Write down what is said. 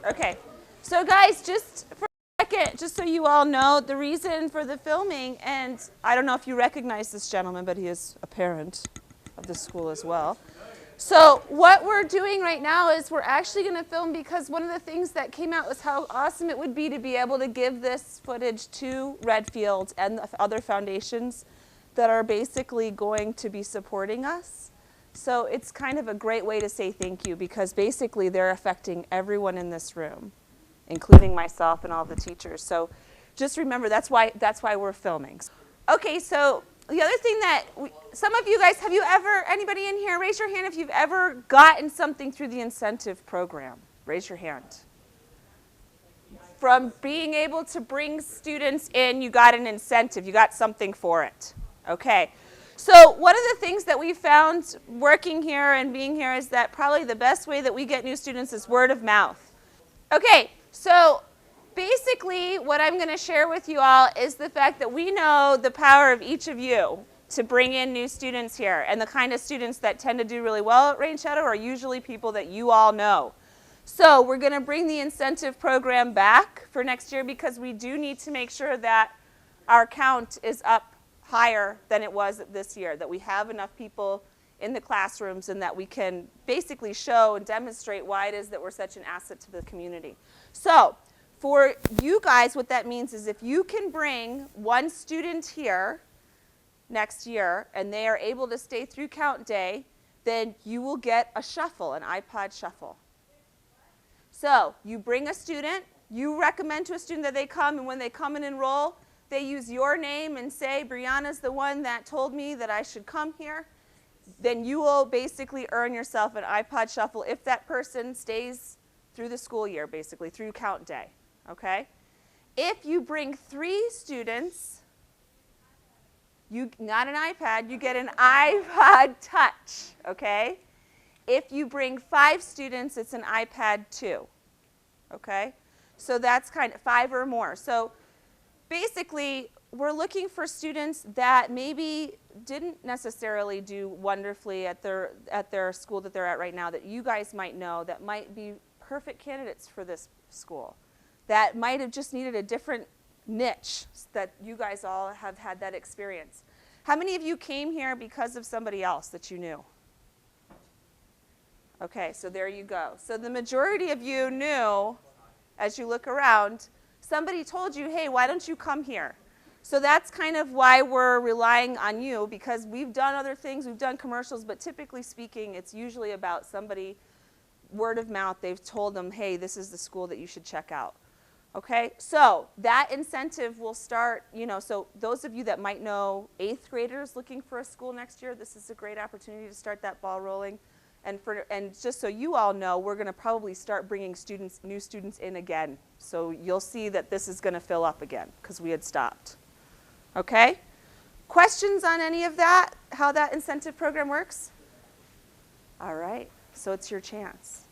Okay, so guys, just for a second, just so you all know, the reason for the filming, and I don't know if you recognize this gentleman, but he is a parent of the school as well. So what we're doing right now is we're actually going to film because one of the things that came out was how awesome it would be to be able to give this footage to Redfield and the other foundations that are basically going to be supporting us. So it's kind of a great way to say thank you because basically they're affecting everyone in this room, including myself and all the teachers. So just remember that's why we're filming. Okay, so the other thing that some of you guys, have you ever, anybody in here, raise your hand if you've ever gotten something through the incentive program. Raise your hand. From being able to bring students in, you got an incentive, you got something for it. Okay. So one of the things that we found working here and being here is that probably the best way that we get new students is word of mouth. Okay, so basically what I'm going to share with you all is the fact that we know the power of each of you to bring in new students here. And the kind of students that tend to do really well at Rainshadow are usually people that you all know. So we're going to bring the incentive program back for next year because we do need to make sure that our count is up higher than it was this year, that we have enough people in the classrooms and that we can basically show and demonstrate why it is that we're such an asset to the community. So for you guys, what that means is if you can bring one student here next year and they are able to stay through count day, then you will get a shuffle, an iPod shuffle. So you bring a student, you recommend to a student that they come, and when they come and enroll, they use your name and say, Brianna's the one that told me that I should come here, then you will basically earn yourself an iPod shuffle if that person stays through the school year, basically, through count day, okay? If you bring 3 students, not an iPad, you get an iPod Touch, okay? If you bring 5 students, it's an iPad 2, okay? So that's kind of 5 or more. So basically, we're looking for students that maybe didn't necessarily do wonderfully at their school that they're at right now that you guys might know that might be perfect candidates for this school, that might have just needed a different niche, that you guys all have had that experience. How many of you came here because of somebody else that you knew? Okay, so there you go. So the majority of you knew, as you look around, somebody told you, hey, why don't you come here? So that's kind of why we're relying on you, because we've done other things, we've done commercials, but typically speaking, it's usually about somebody, word of mouth, they've told them, hey, this is the school that you should check out. Okay, so that incentive will start, so those of you that might know 8th graders looking for a school next year, this is a great opportunity to start that ball rolling. And just so you all know, we're going to probably start bringing new students in again. So you'll see that this is going to fill up again because we had stopped. Okay? Questions on any of that, how that incentive program works? All right, so it's your chance.